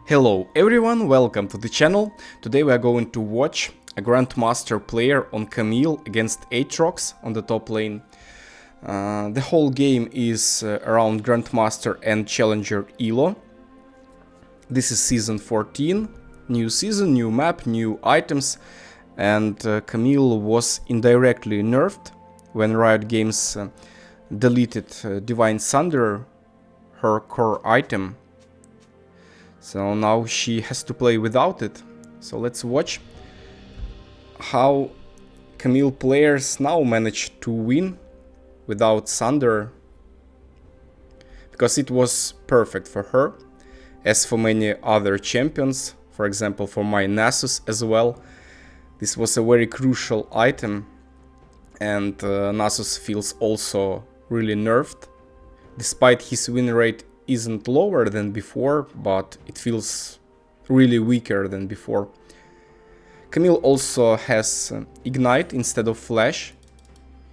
Hello everyone, welcome to the channel. Today we are going to watch a Grandmaster player on Camille against Aatrox on the top lane. The whole game is around Grandmaster and Challenger Elo. This is season 14, new season, new map, new items, and Camille was indirectly nerfed when Riot Games deleted Divine Thunder, her core item. So now she has to play without it. So let's watch how Camille players now manage to win without Thunder. Because it was perfect for her, as for many other champions, for example for my Nasus as well. This was a very crucial item, and Nasus feels also really nerfed. Despite his win rate isn't lower than before, but it feels really weaker than before. Camille also has Ignite instead of Flash.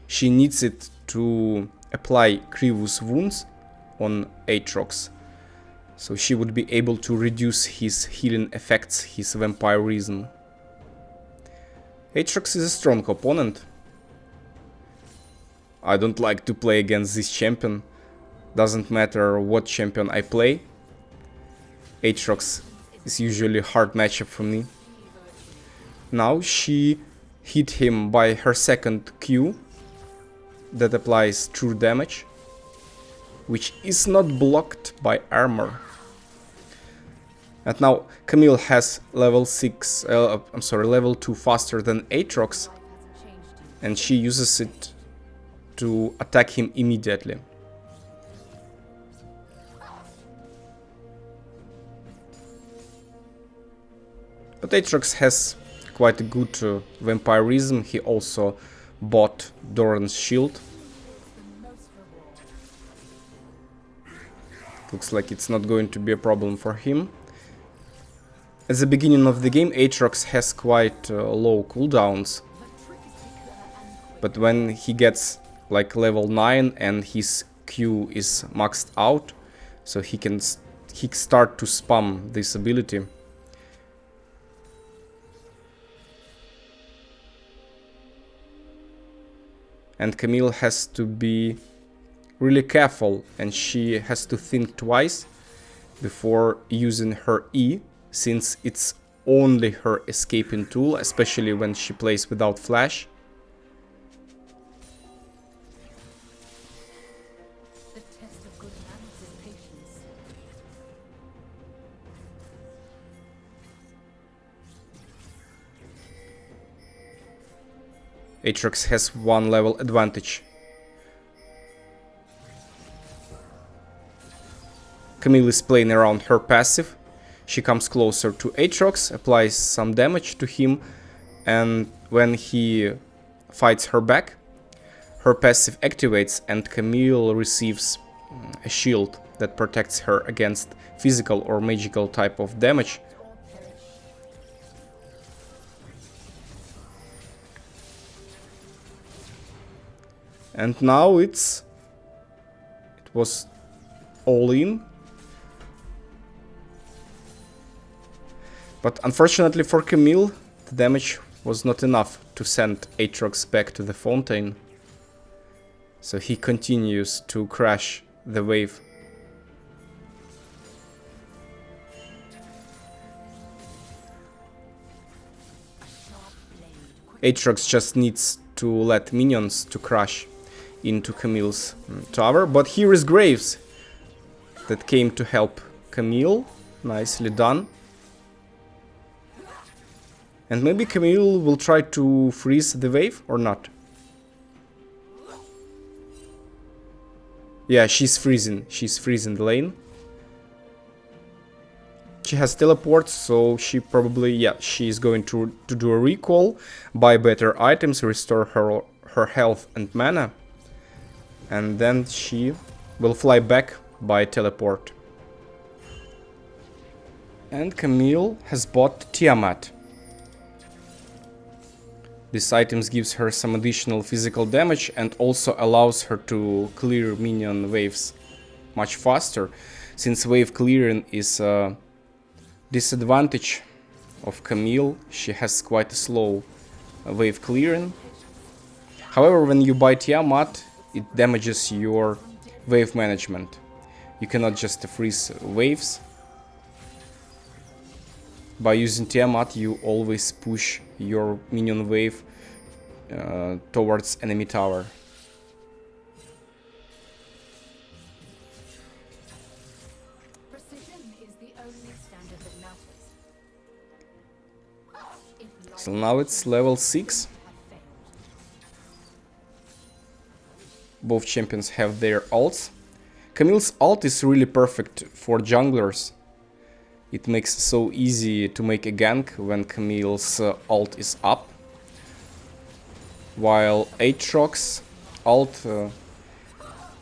She needs it to apply Grievous Wounds on Aatrox, so she would be able to reduce his healing effects, his vampirism. Aatrox is a strong opponent. I don't like to play against this champion. Doesn't matter what champion I play. Aatrox is usually a hard matchup for me. Now she hit him by her second Q that applies true damage, which is not blocked by armor. And now Camille has level 2 faster than Aatrox, and she uses it to attack him immediately. But Aatrox has quite a good vampirism. He also bought Doran's shield. Looks like it's not going to be a problem for him. At the beginning of the game, Aatrox has quite low cooldowns. But when he gets like level 9 and his Q is maxed out, so he can start to spam this ability. And Camille has to be really careful, and she has to think twice before using her E, since it's only her escaping tool, especially when she plays without flash. Aatrox has 1 level advantage. Camille is playing around her passive. She comes closer to Aatrox, applies some damage to him, and when he fights her back, her passive activates and Camille receives a shield that protects her against physical or magical type of damage. And now it was all in. But unfortunately for Camille, the damage was not enough to send Aatrox back to the fountain. So he continues to crash the wave. Aatrox just needs to let minions to crash into Camille's tower, but here is Graves that came to help Camille. Nicely done. And maybe Camille will try to freeze the wave or not. Yeah, she's freezing the lane. She has teleports, so she probably, yeah, she's going to do a recall, buy better items, restore her health and mana, and then she will fly back by teleport. And Camille has bought Tiamat. This item gives her some additional physical damage and also allows her to clear minion waves much faster, since wave clearing is Disadvantage of Camille, she has quite a slow wave clearing. However, when you buy Tiamat, it damages your wave management. You cannot just freeze waves. By using Tiamat, you always push your minion wave towards enemy tower. So now it's level 6. Both champions have their ults. Camille's ult is really perfect for junglers. It makes it so easy to make a gank when Camille's ult is up. While Aatrox ult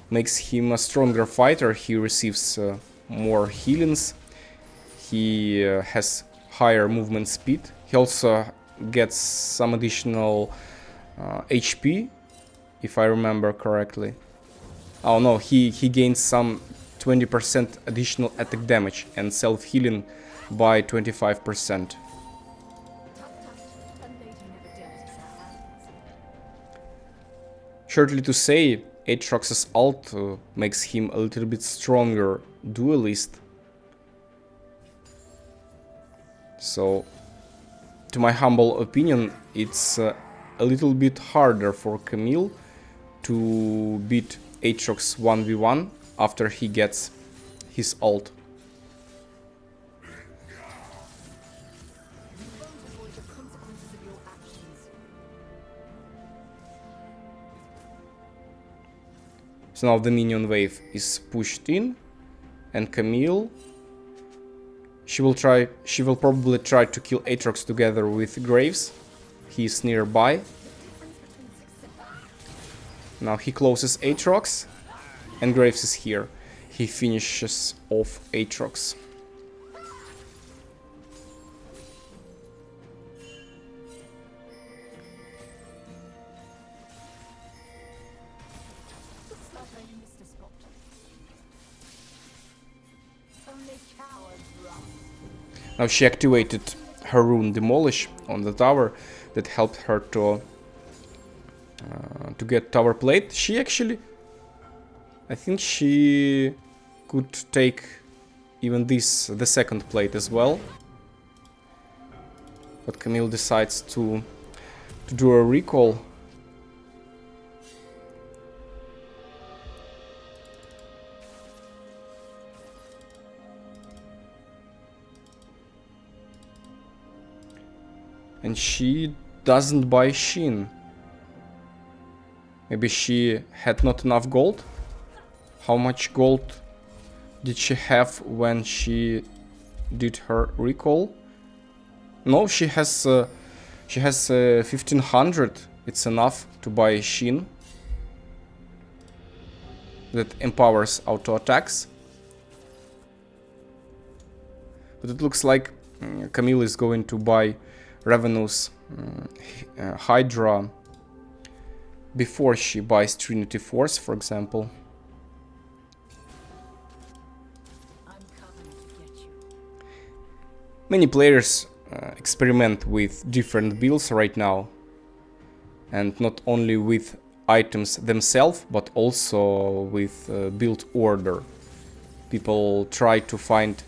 makes him a stronger fighter. He receives more healings. He has higher movement speed. He also gets some additional HP, if I remember correctly. Oh no, he gains some 20% additional attack damage and self-healing by 25%. Shortly to say, Aatrox's ult makes him a little bit stronger duelist. So, to my humble opinion, it's a little bit harder for Camille to beat Aatrox 1v1 after he gets his ult. So now the minion wave is pushed in, and Camille, she will probably try to kill Aatrox together with Graves. He is nearby. Now he closes Aatrox, and Graves is here. He finishes off Aatrox. Now she activated her rune Demolish on the tower that helped her to get tower plate. She actually, I think she could take even the second plate as well. But Camille decides to do a recall. And she doesn't buy Shin. Maybe she had not enough gold? How much gold did she have when she did her recall? No, she has 1500. It's enough to buy Shin that empowers auto attacks. But it looks like Camille is going to buy Ravenous Hydra before she buys Trinity Force, for example. Many players experiment with different builds right now, and not only with items themselves, but also with build order. People try to find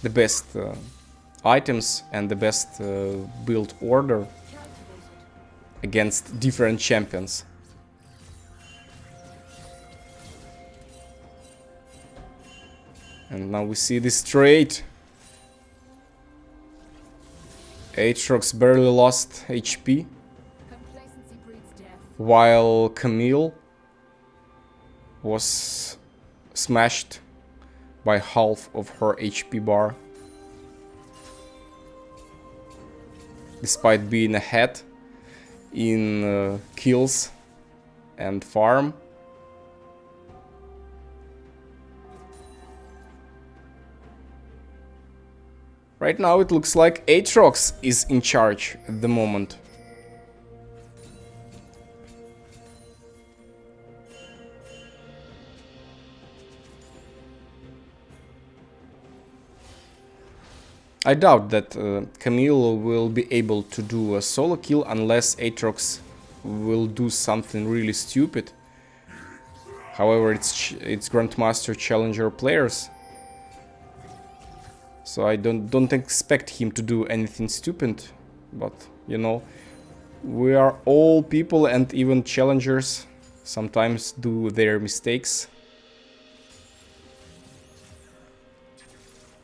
the best items and the best build order against different champions. And now we see this trade. Aatrox barely lost HP, while Camille was smashed by half of her HP bar. Despite being ahead in kills and farm. Right now it looks like Aatrox is in charge at the moment. I doubt that Camille will be able to do a solo kill unless Aatrox will do something really stupid. However, it's Grandmaster Challenger players, so I don't expect him to do anything stupid. But you know, we are all people, and even challengers sometimes do their mistakes,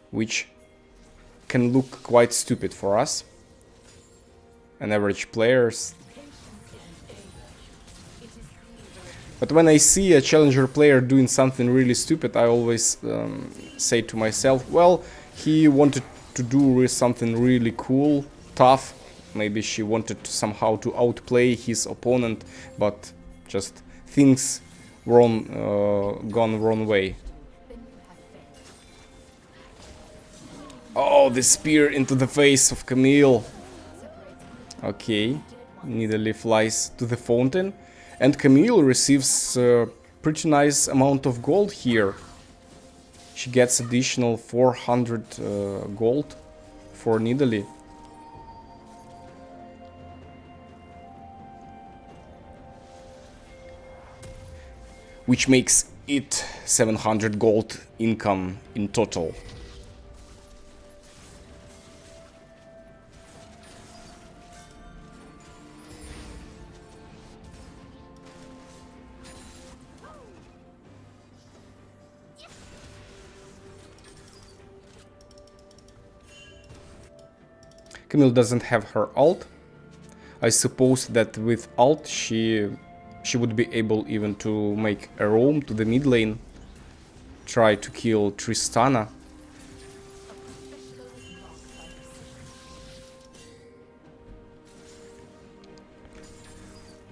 which can look quite stupid for us and average players. But when I see a challenger player doing something really stupid, I always say to myself, well, he wanted to do something really cool, tough. Maybe she wanted to somehow to outplay his opponent, but just things gone wrong way. Oh, the spear into the face of Camille. Okay, Nidalee flies to the fountain, and Camille receives a pretty nice amount of gold here. She gets additional 400 gold for Nidalee. Which makes it 700 gold income in total. Camille doesn't have her ult. I suppose that with ult she would be able even to make a roam to the mid lane, try to kill Tristana.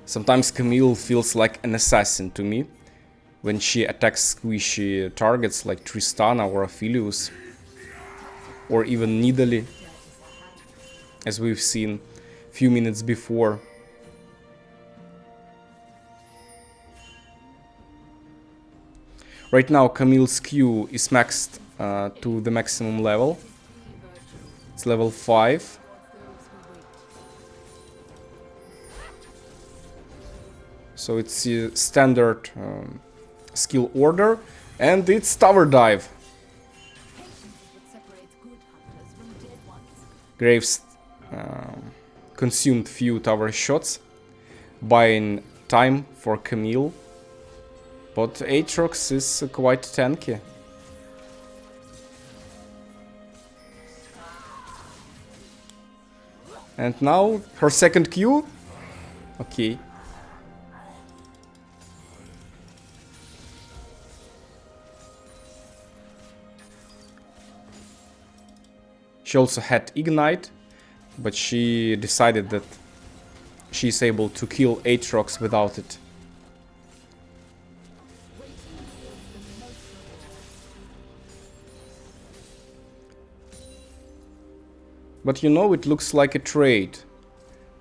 Sometimes Camille feels like an assassin to me when she attacks squishy targets like Tristana or Aphelios, or even Nidalee, as we've seen a few minutes before. Right now Camille's Q is maxed to the maximum level. It's level 5. So it's a standard skill order, and it's tower dive. Graves consumed few tower shots, buying time for Camille. But Aatrox is quite tanky. And now her second Q. Okay. She also had Ignite, but she decided that she's able to kill Aatrox without it. But you know, it looks like a trade,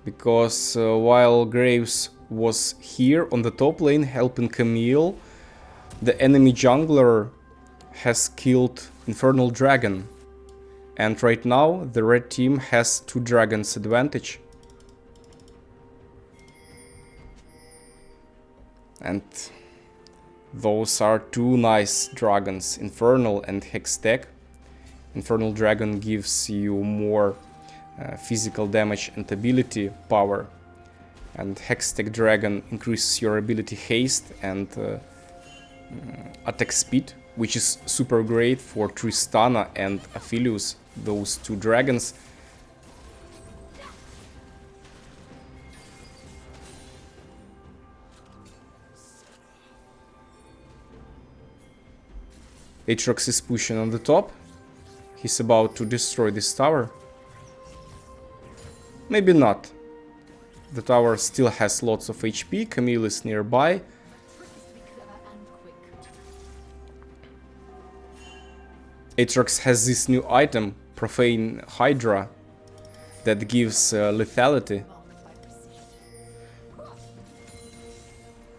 because while Graves was here on the top lane helping Camille, the enemy jungler has killed Infernal Dragon. And right now the red team has 2 dragons advantage. And those are 2 nice dragons, Infernal and Hextech. Infernal Dragon gives you more physical damage and ability power, and Hextech Dragon increases your ability haste and attack speed, which is super great for Tristana and Aphelios, those 2 dragons. Aatrox is pushing on the top. He's about to destroy this tower. Maybe not. The tower still has lots of HP. Camille is nearby. Aatrox has this new item, Profane Hydra, that gives lethality.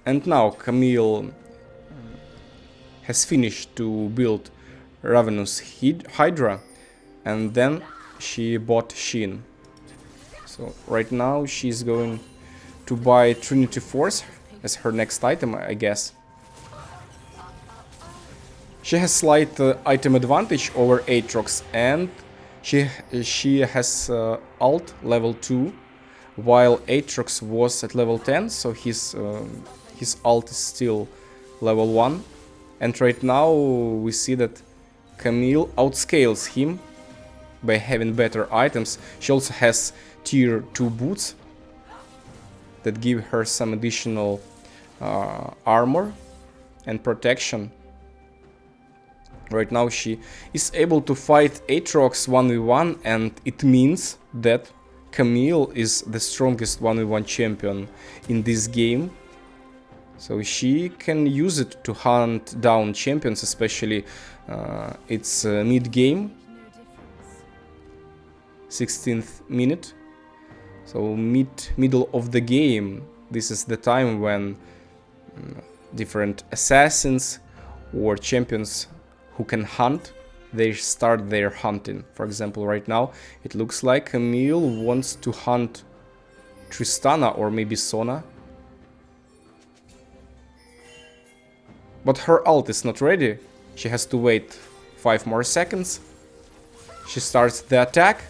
And now Camille has finished to build Ravenous Hydra, and then she bought Shin. So right now she's going to buy Trinity Force as her next item, I guess. She has slight item advantage over Aatrox, and she has ult level 2, while Aatrox was at level 10, so his ult is still level 1. And right now we see that Camille outscales him by having better items. She also has tier 2 boots that give her some additional armor and protection. Right now she is able to fight Aatrox 1v1, and it means that Camille is the strongest 1v1 champion in this game. So she can use it to hunt down champions, especially it's mid-game, 16th minute. So middle of the game, this is the time when different assassins or champions who can hunt, they start their hunting. For example, right now it looks like Camille wants to hunt Tristana or maybe Sona. But her ult is not ready. She has to wait 5 more seconds. She starts the attack.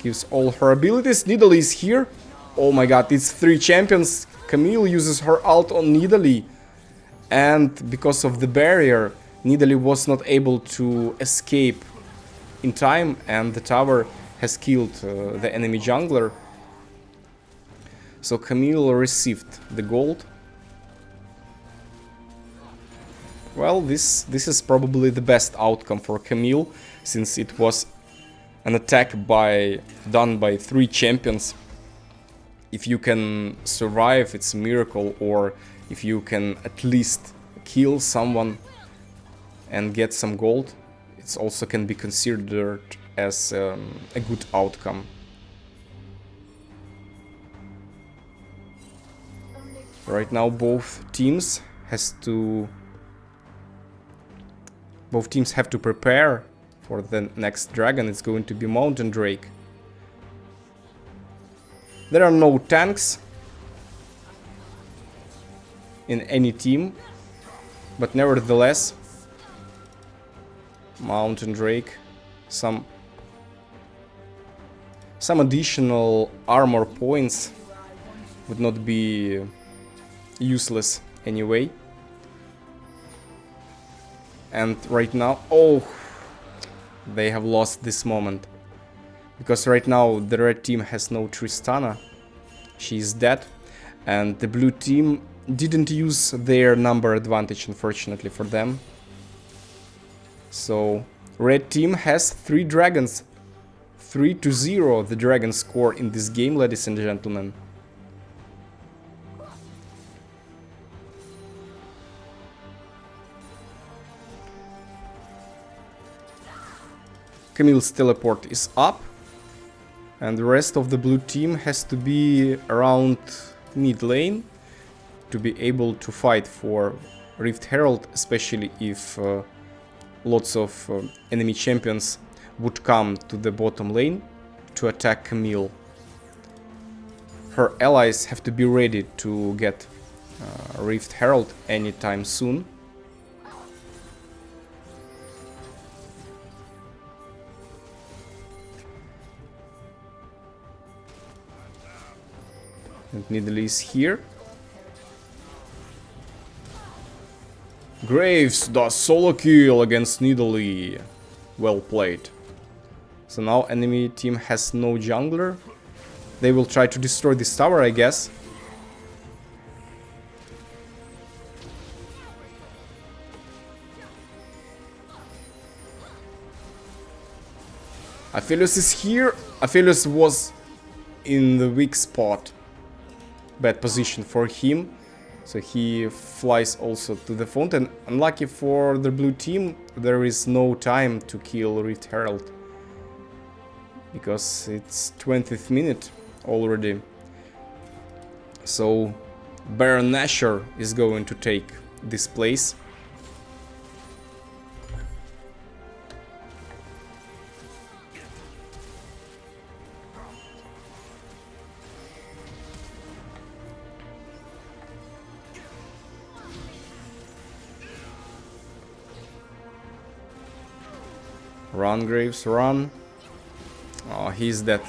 Gives all her abilities. Nidalee is here. Oh my god, it's 3 champions. Camille uses her ult on Nidalee. And because of the barrier, Nidalee was not able to escape in time, and the tower has killed the enemy jungler. So Camille received the gold. Well, this is probably the best outcome for Camille, since it was an attack done by 3 champions. If you can survive, it's a miracle, or if you can at least kill someone and get some gold, it also can be considered as a good outcome. Right now both teams have to prepare for the next dragon. It's going to be Mountain Drake. There are no tanks in any team, but nevertheless, Mountain Drake, some additional armor points would not be useless anyway. And right now, oh, they have lost this moment, because right now the red team has no Tristana. She is dead, and the blue team didn't use their number advantage, unfortunately for them. So red team has 3 dragons. 3-0 the dragon score in this game, ladies and gentlemen. Camille's teleport is up, and the rest of the blue team has to be around mid lane to be able to fight for Rift Herald, especially if lots of enemy champions would come to the bottom lane to attack Camille. Her allies have to be ready to get Rift Herald anytime soon. And Nidalee is here. Graves does solo kill against Nidalee. Well played. So now enemy team has no jungler. They will try to destroy this tower, I guess. Aphelios is here. Aphelios was in the weak spot. Bad position for him. So he flies also to the fountain. Unlucky for the blue team, there is no time to kill Rift Herald, because it's 20th minute already. So Baron Nashor is going to take this place. Run, Graves, run. Oh, he's dead.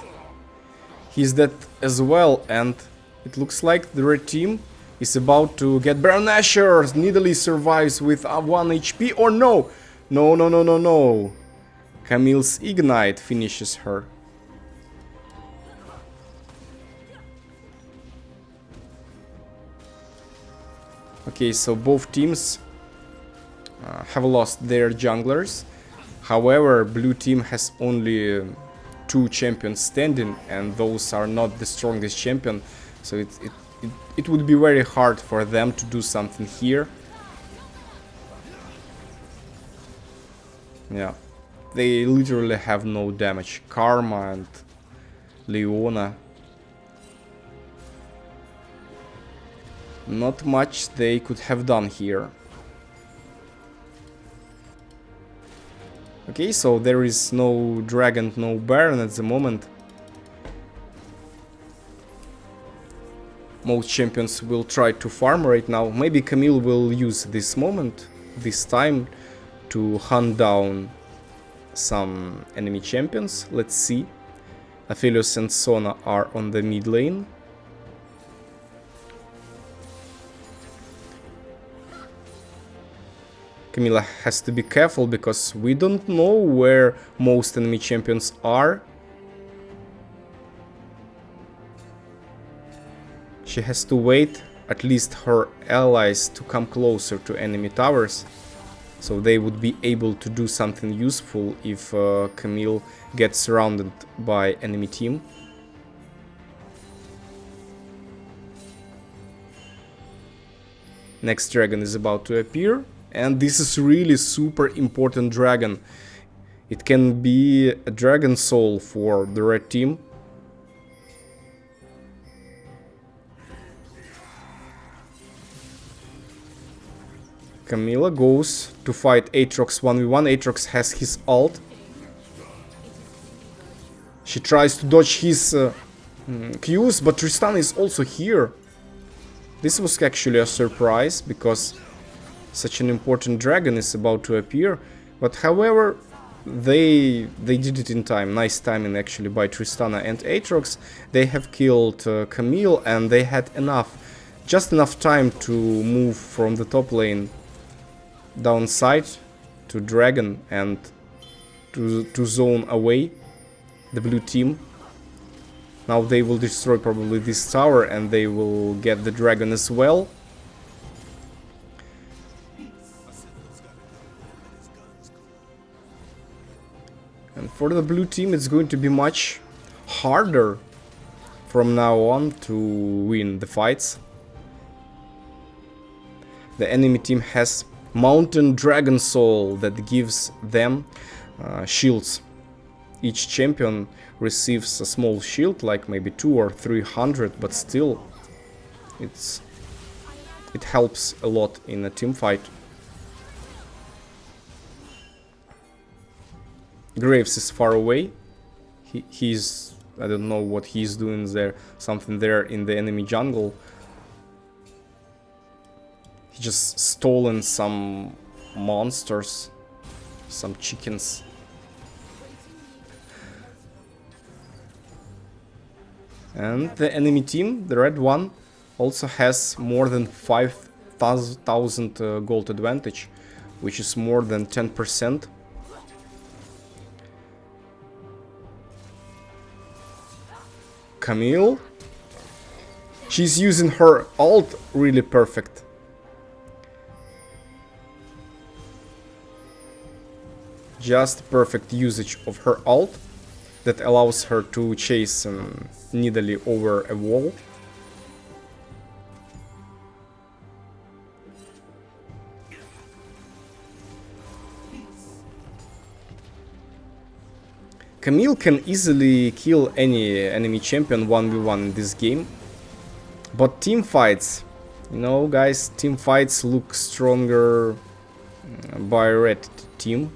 He's dead as well, and it looks like the red team is about to get Baron Nashor. Nidalee survives with 1 HP, or no? No, no, no, no, no. Camille's Ignite finishes her. Okay, so both teams have lost their junglers. However, blue team has only 2 champions standing, and those are not the strongest champion, so it would be very hard for them to do something here. Yeah, they literally have no damage. Karma and Leona. Not much they could have done here. Okay, so there is no dragon, no baron at the moment. Most champions will try to farm right now. Maybe Camille will use this moment, this time, to hunt down some enemy champions. Let's see. Aphelios and Sona are on the mid lane. Camilla has to be careful because we don't know where most enemy champions are. She has to wait at least her allies to come closer to enemy towers, so they would be able to do something useful if Camille gets surrounded by enemy team. Next dragon is about to appear. And this is really super important dragon. It can be a dragon soul for the red team. Camilla goes to fight Aatrox 1v1. Aatrox has his ult. She tries to dodge his Qs, but Tristana is also here. This was actually a surprise, because such an important dragon is about to appear, but however, they did it in time. Nice timing actually by Tristana and Aatrox. They have killed Camille, and they had just enough time to move from the top lane downside to dragon and to zone away the blue team. Now they will destroy probably this tower, and they will get the dragon as well. And for the blue team, it's going to be much harder from now on to win the fights. The enemy team has Mountain Dragon Soul that gives them shields. Each champion receives a small shield, like maybe 200 or 300, but still it helps a lot in a team fight. Graves is far away. He's... I don't know what he's doing there. Something there in the enemy jungle. He just stolen some monsters. Some chickens. And the enemy team, the red one, also has more than 5,000 gold advantage, which is more than 10%. Camille, she's using her ult really perfect. Just perfect usage of her ult that allows her to chase Nidalee over a wall. Camille can easily kill any enemy champion 1v1 in this game. But team fights, you know guys, team fights look stronger by red team.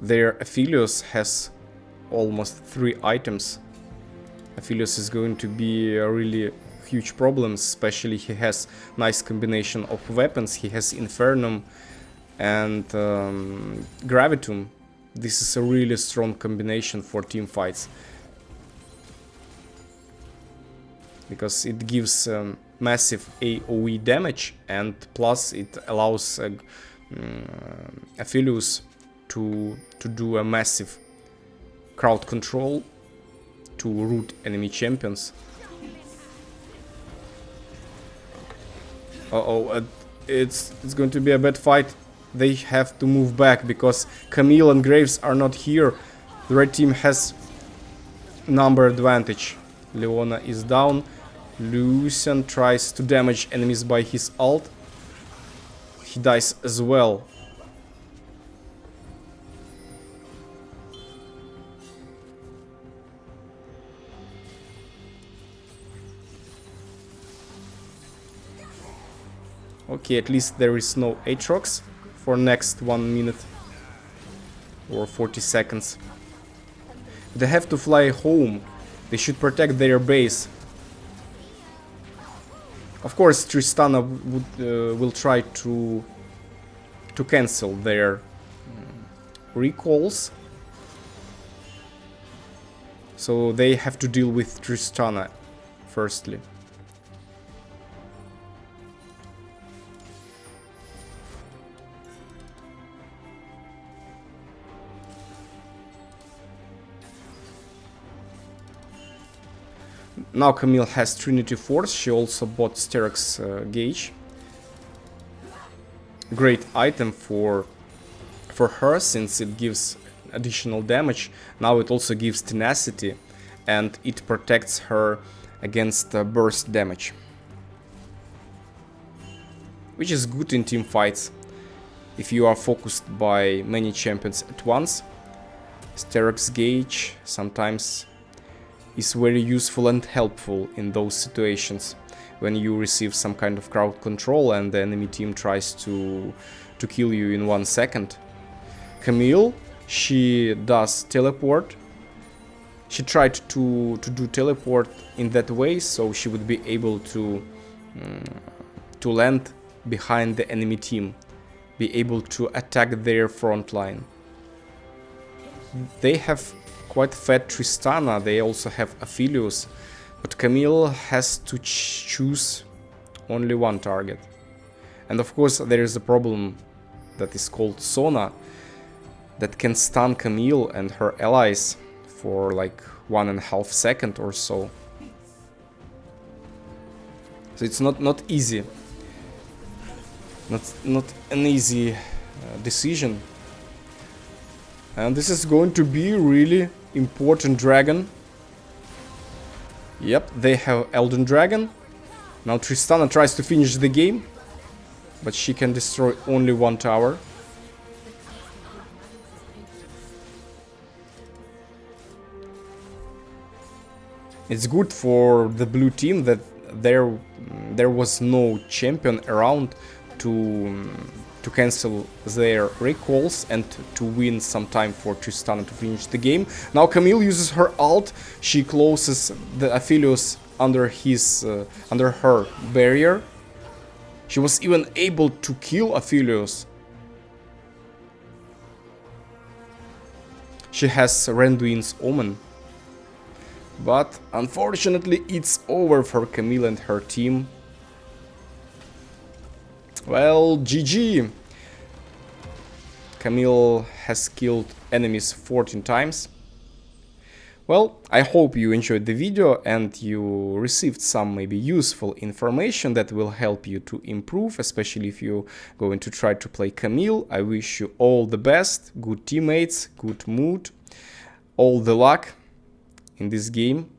Their Aphelios has almost 3 items. Aphelios is going to be a really huge problem, especially he has nice combination of weapons. He has Infernum and Gravitum. This is a really strong combination for team fights, because it gives massive AoE damage, and plus it allows Aphelios to do a massive crowd control to root enemy champions. It's going to be a bad fight. They have to move back because Camille and Graves are not here. The red team has number advantage. Leona is down. Lucian tries to damage enemies by his ult. He dies as well. Okay, at least there is no Aatrox for next 1 minute or 40 seconds. They have to fly home. They should protect their base. Of course, Tristana will try to cancel their recalls. So they have to deal with Tristana firstly. Now Camille has Trinity Force. She also bought Sterix Gauge. Great item for her, since it gives additional damage. Now it also gives tenacity, and it protects her against burst damage, which is good in team fights if you are focused by many champions at once. Sterix Gauge sometimes is very useful and helpful in those situations when you receive some kind of crowd control and the enemy team tries to kill you in 1 second. Camille, she does teleport. She tried to do teleport in that way, so she would be able to land behind the enemy team, be able to attack their front line. They have quite fat Tristana, they also have Aphelios, but Camille has to choose only one target. And of course there is a problem that is called Sona, that can stun Camille and her allies for like 1.5 seconds or so. So it's not easy. Not an easy decision. And this is going to be really important dragon. Yep, they have Elden Dragon. Now Tristana tries to finish the game, but she can destroy only 1 tower. It's good for the blue team that there was no champion around to cancel their recalls and to win some time for Tristana to finish the game. Now Camille uses her ult. She closes the Aphelios under her barrier. She was even able to kill Aphelios. She has Randuin's Omen. But unfortunately it's over for Camille and her team. Well, GG. Camille has killed enemies 14 times. Well, I hope you enjoyed the video and you received some maybe useful information that will help you to improve, especially if you're going to try to play Camille. I wish you all the best, good teammates, good mood, all the luck in this game.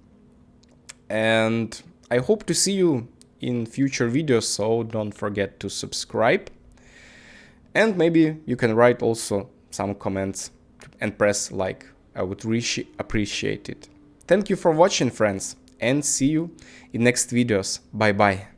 And I hope to see you in future videos, so don't forget to subscribe. And maybe you can write also some comments and press like. I would really appreciate it. Thank you for watching, friends, and see you in next videos. Bye bye.